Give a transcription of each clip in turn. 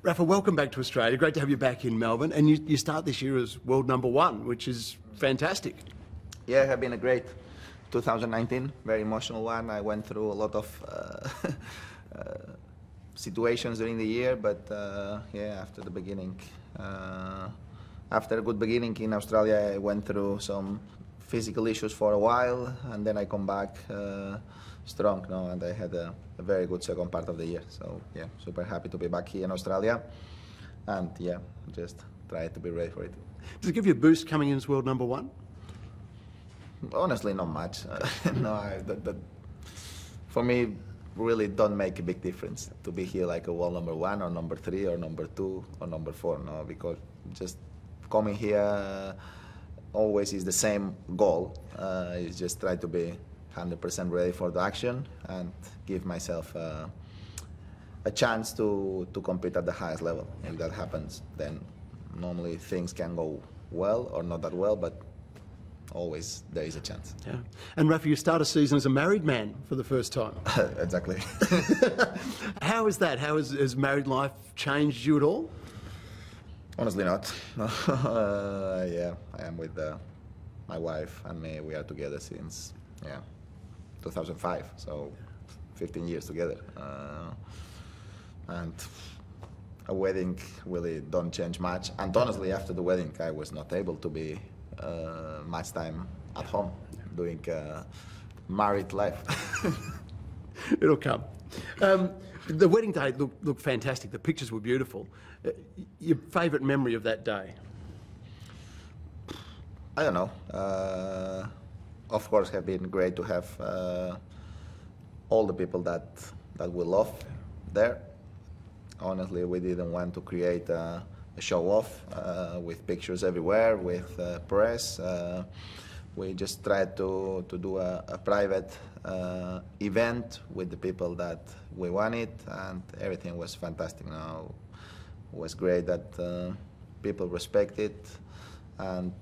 Rafa, welcome back to Australia. Great to have you back in Melbourne. And you start this year as world #1, which is fantastic. Yeah, it has been a great 2019, very emotional one. I went through a lot of situations during the year, but yeah, after the beginning, after a good beginning in Australia, I went through some physical issues for a while, and then I come back strong now, and I had a very good second part of the year. So yeah, super happy to be back here in Australia, and yeah, just try to be ready for it. Does it give you a boost coming in as world #1? Honestly, not much. No, for me, really don't make a big difference to be here like a world #1 or #3 or #2 or #4. No, because just coming here always is the same goal. Is just try to be 100% ready for the action and give myself a chance to compete at the highest level. If that happens, then normally things can go well or not that well, but always there is a chance. Yeah. And Rafa, you start a season as a married man for the first time. Exactly. How is that? How has married life changed you at all? Honestly, not. No. Yeah, I am with my wife and me. We are together since 2005, so 15 years together. And a wedding really don't change much. And honestly, after the wedding, I was not able to be much time at home doing married life. It'll come. The wedding day looked fantastic. The pictures were beautiful. Your favourite memory of that day? I don't know. Of course, have been great to have all the people that we love there. Honestly, we didn't want to create a show off with pictures everywhere, with press. We just tried to do a private event with the people that we wanted, and everything was fantastic. Now, it was great that people respect it, and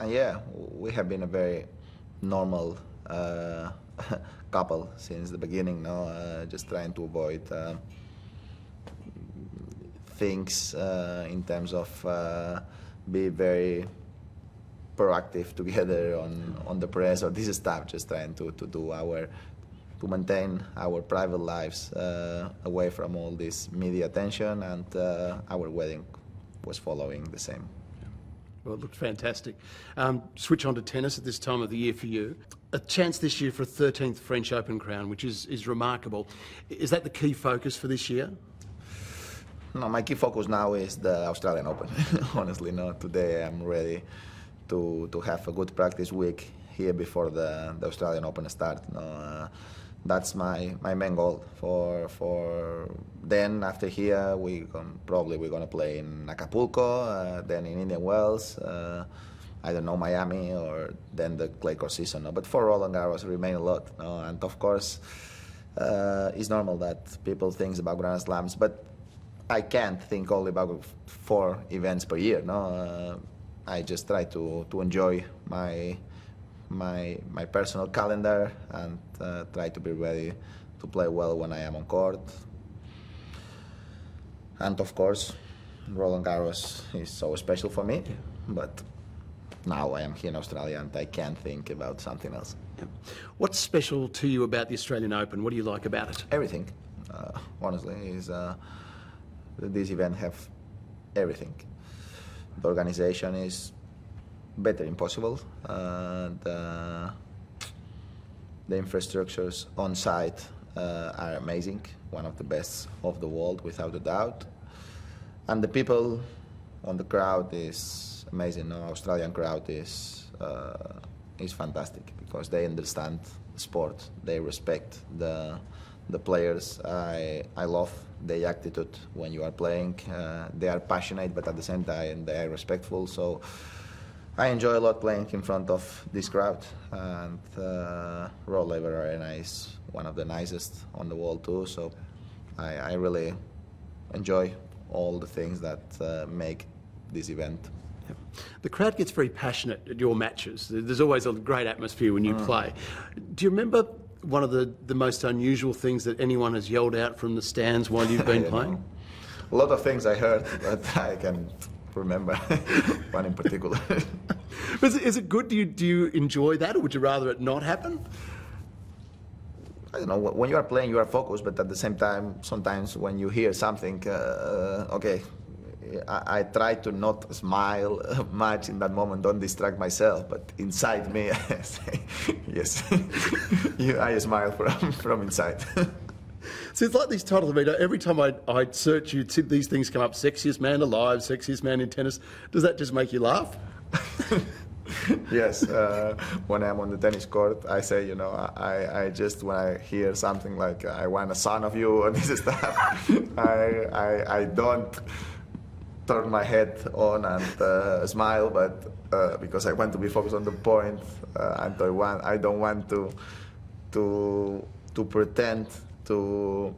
yeah, we have been a very normal couple since the beginning. Now, just trying to avoid things in terms of be very proactive together on the press or this stuff, just trying to maintain our private lives away from all this media attention, and our wedding was following the same. Well, it looked fantastic. Switch on to tennis at this time of the year for you. A chance this year for a 13th French Open crown, which is remarkable. Is that the key focus for this year? No, my key focus now is the Australian Open. Honestly, no. Today I'm ready to have a good practice week here before the Australian Open start. No, that's my main goal. For then after here we're gonna play in Acapulco, then in Indian Wells. I don't know, Miami, or then the clay court season. No? But for Roland Garros remain a lot. No? And of course, it's normal that people think about Grand Slams, but I can't think only about 4 events per year. No, I just try to enjoy my personal calendar and try to be ready to play well when I am on court. And of course, Roland Garros is so special for me. But now I am here in Australia and I can't think about something else. What's special to you about the Australian Open? What do you like about it? Everything. Honestly, is. This event have everything. The organization is better impossible. The infrastructures on site are amazing, one of the best of the world without a doubt. And the people on the crowd is amazing. The Australian crowd is fantastic because they understand the sport, they respect the players. I love their attitude when you are playing. They are passionate, but at the same time they are respectful. So I enjoy a lot playing in front of this crowd. And Rod Laver Arena is one of the nicest on the world too. So I really enjoy all the things that make this event. Yep. The crowd gets very passionate at your matches. There's always a great atmosphere when you play. Do you remember one of the most unusual things that anyone has yelled out from the stands while you've been playing? No. a lot of things I heard, but I can remember one in particular. Is it good? Do you enjoy that, or would you rather it not happen? I don't know, when you are playing, you are focused, but at the same time, sometimes when you hear something, okay, I try to not smile much in that moment, don't distract myself, but inside me, I say, yes, I smile from inside. So it's like these titles. I mean, every time I search you, these things come up: sexiest man alive, sexiest man in tennis. Does that just make you laugh? Yes, when I'm on the tennis court, I say, I just, when I hear something like, I want a son of you, and this stuff, I don't turn my head on and smile, but because I want to be focused on the point, and I don't want to pretend to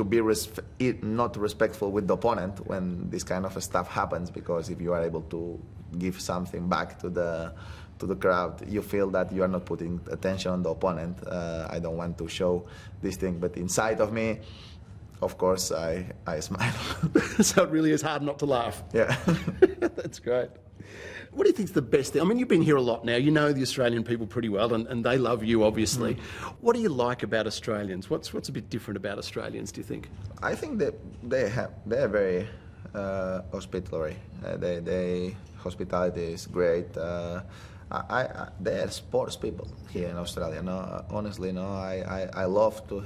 be not respectful with the opponent when this kind of stuff happens, because if you are able to give something back to the crowd, you feel that you are not putting attention on the opponent. I don't want to show this thing, but inside of me, of course, I smile. So it really is hard not to laugh. Yeah. That's great. What do you think's the best thing? I mean, you've been here a lot now. You know the Australian people pretty well, and they love you, obviously. What do you like about Australians? What's a bit different about Australians, do you think? I think that they're very hospitable. Hospitality is great. They are sports people here in Australia. No, honestly, no. I love to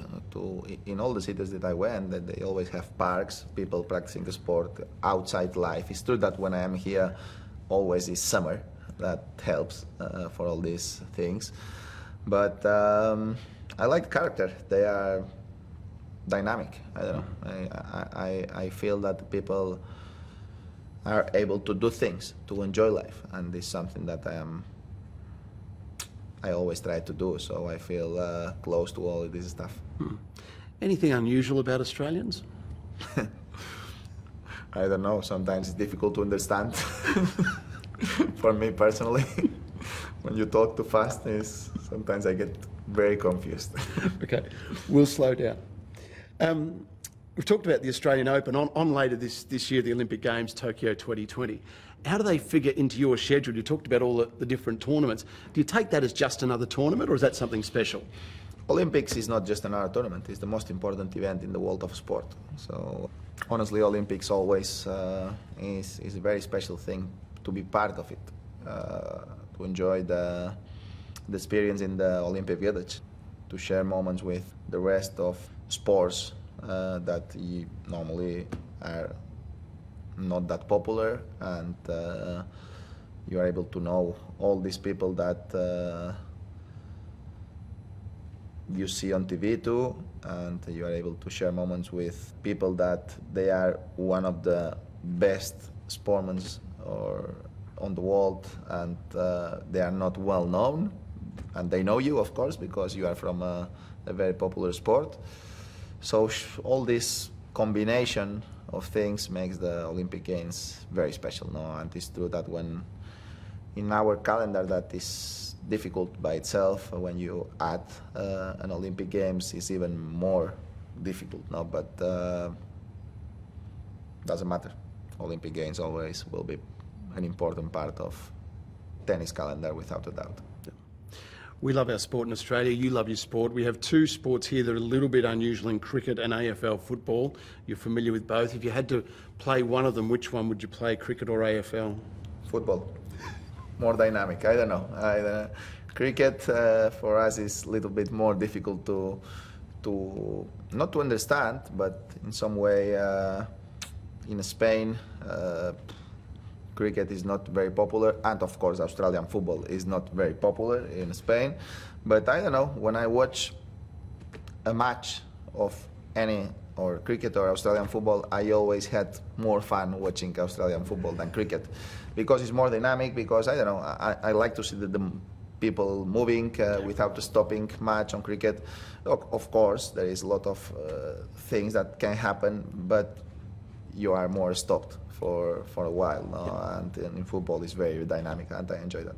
in all the cities that I went, that they always have parks, people practicing the sport, outside life. It's true that when I am here, always is summer. That helps for all these things. But I like the character. They are dynamic. I don't know. I feel that people are able to do things, to enjoy life, and this is something that I always try to do, so I feel close to all of this stuff. Anything unusual about Australians? I don't know, sometimes it's difficult to understand. For me personally, when you talk too fast, sometimes I get very confused. Okay, we'll slow down. We've talked about the Australian Open. On later this year, the Olympic Games, Tokyo 2020. How do they figure into your schedule? You talked about all the different tournaments. Do you take that as just another tournament, or is that something special? Olympics is not just another tournament. It's the most important event in the world of sport. So, honestly, Olympics always is a very special thing to be part of it, to enjoy the experience in the Olympic Village, to share moments with the rest of sports that normally are not that popular, and you are able to know all these people that you see on TV too, and you are able to share moments with people that they are one of the best sportsmen on the world, and they are not well known, and they know you, of course, because you are from a very popular sport. So all this combination of things makes the Olympic Games very special. No? And it's true that when in our calendar that is difficult by itself, when you add an Olympic Games, it's even more difficult. No? But doesn't matter. Olympic Games always will be an important part of tennis calendar, without a doubt. We love our sport in Australia. You love your sport. We have two sports here that are a little bit unusual in cricket and AFL football. You're familiar with both. If you had to play one of them, which one would you play, cricket or AFL? Football. More dynamic. I don't know. Cricket for us is a little bit more difficult to not to understand, but in some way in Spain cricket is not very popular, and of course Australian football is not very popular in Spain. But I don't know, when I watch a match of any or cricket or Australian football, I always had more fun watching Australian football than cricket, because it's more dynamic, because I don't know, I like to see the people moving without stopping much. On cricket, of course there is a lot of things that can happen, but you are more stopped for a while, no? Yeah. And in football it's very dynamic, and I enjoy that.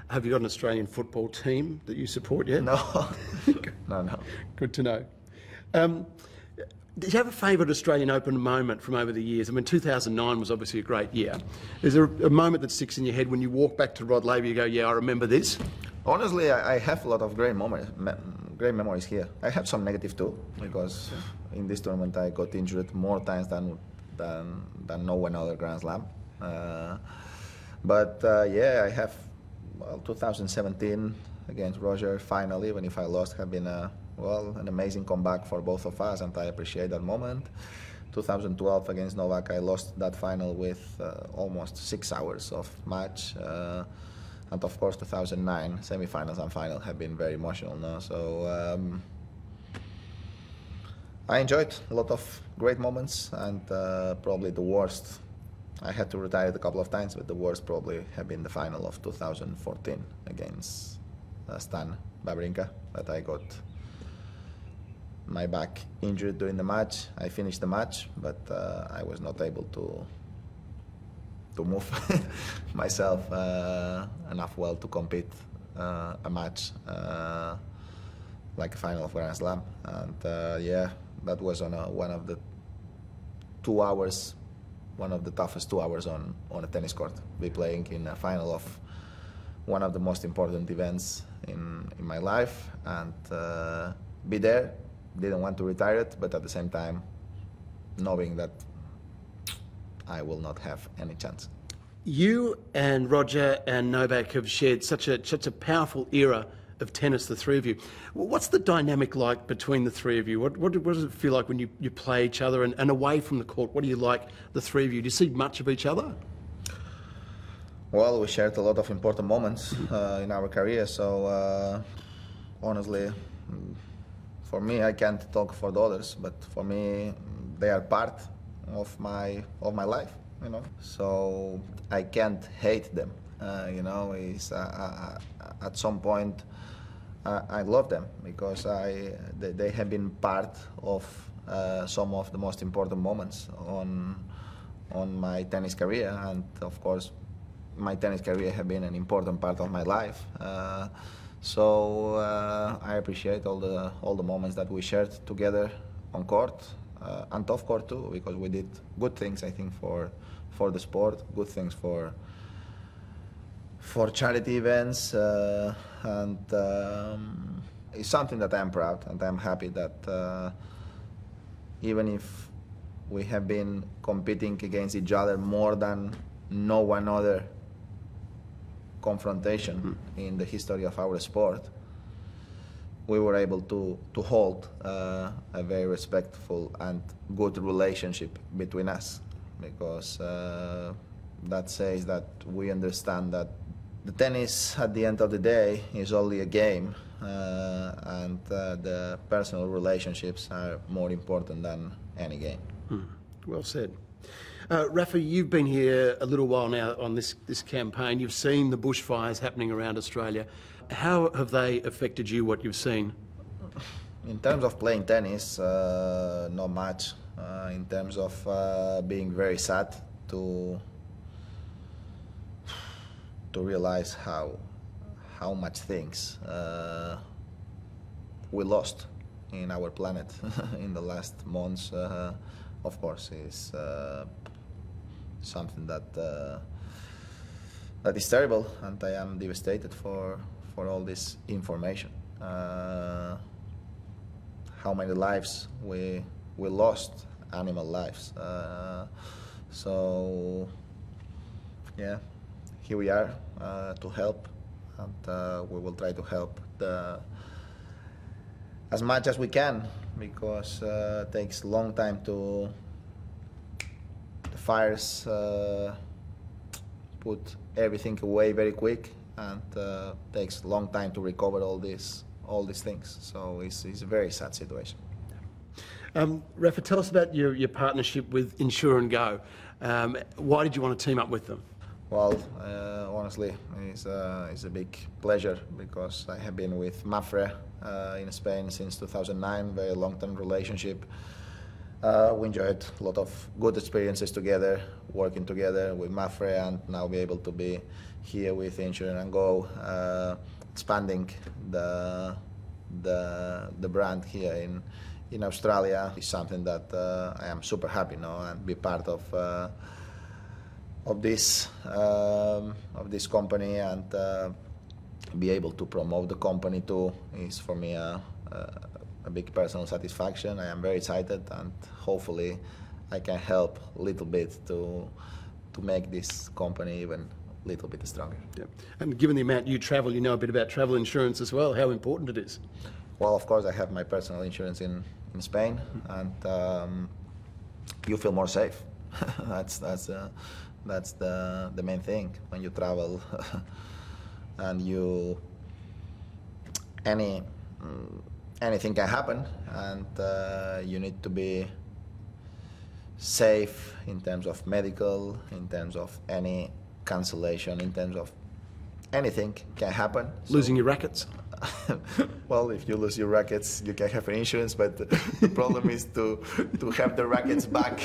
Have you got an Australian football team that you support yet? No. No. Good to know. Did you have a favourite Australian Open moment from over the years? I mean, 2009 was obviously a great year. Is there a moment that sticks in your head when you walk back to Rod Laver, you go, yeah, I remember this? Honestly, I have a lot of great memories here. I have some negative too, because in this tournament I got injured more times than no one other Grand Slam. Yeah, I have 2017 against Roger final, even if I lost, have been an amazing comeback for both of us, and I appreciate that moment. 2012 against Novak, I lost that final with almost 6 hours of match. And of course 2009 semi-finals and final have been very emotional now. So I enjoyed a lot of great moments, and probably the worst, I had to retire it a couple of times, but the worst probably have been the final of 2014 against Stan Wawrinka, that I got my back injured during the match. I finished the match, but I was not able to move myself enough well to compete a match like a final of Grand Slam. And yeah, that was on one of the 2 hours, one of the toughest 2 hours on a tennis court. Be playing in a final of one of the most important events in my life, and be there. Didn't want to retire it, but at the same time knowing that I will not have any chance. You and Roger and Novak have shared such a powerful era of tennis, the three of you. What's the dynamic like between the three of you? What does it feel like when you play each other, and away from the court? What do you like, the three of you? Do you see much of each other? Well, we shared a lot of important moments in our career, so honestly, for me, I can't talk for the others, but for me, they are part of my life, you know. So I can't hate them, you know. At some point, I love them because they have been part of some of the most important moments on my tennis career, and of course, my tennis career have been an important part of my life. So I appreciate all the moments that we shared together on court and off court too, because we did good things, I think, for the sport, good things for charity events, and it's something that I'm proud, and I'm happy that even if we have been competing against each other more than no one other confrontation in the history of our sport, we were able to hold a very respectful and good relationship between us, because that says that we understand that the tennis at the end of the day is only a game, and the personal relationships are more important than any game. Well said. Rafa, you've been here a little while now on this campaign. You've seen the bushfires happening around Australia. How have they affected you, what you've seen? In terms of playing tennis, not much. In terms of being very sad to realize how much things we lost in our planet in the last months, of course, is something that is terrible, and I am devastated for all this information. How many lives we lost, animal lives. So yeah, here we are to help, and we will try to help as much as we can, because it takes a long time to the fires put everything away very quick, and takes a long time to recover all these things. So it's a very sad situation. Rafa, tell us about your partnership with Insure and Go. Why did you want to team up with them? Well, honestly, it's a big pleasure, because I have been with Mafra in Spain since 2009, very long-term relationship. We enjoyed a lot of good experiences together, working together with Mafra, and now be able to be here with Insure and Go, expanding the brand here in Australia is something that I am super happy, and be part of this company, and be able to promote the company too is for me a big personal satisfaction. I am very excited, and hopefully I can help a little bit to make this company even a little bit stronger. Yep. And given the amount you travel, you know a bit about travel insurance as well, how important it is. Well, of course, I have my personal insurance in Spain, and you feel more safe. that's the main thing when you travel, and anything can happen, and you need to be safe in terms of medical, in terms of any cancellation, in terms of anything can happen. Losing your rackets? Well, if you lose your rackets, you can have an insurance, but the problem is to have the rackets back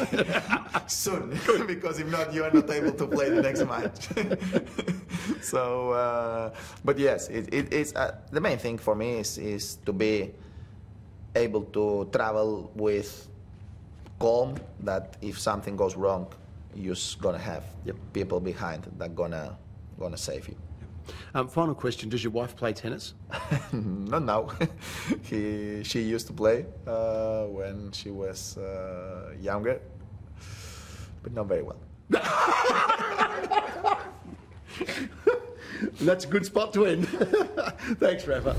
soon, because if not, you are not able to play the next match. So, but yes, it's the main thing for me is to be able to travel with calm, that if something goes wrong, you're gonna have people behind that gonna save you. Final question, does your wife play tennis? Not now. She used to play when she was younger, but not very well. That's a good spot to end. Thanks, Rafa.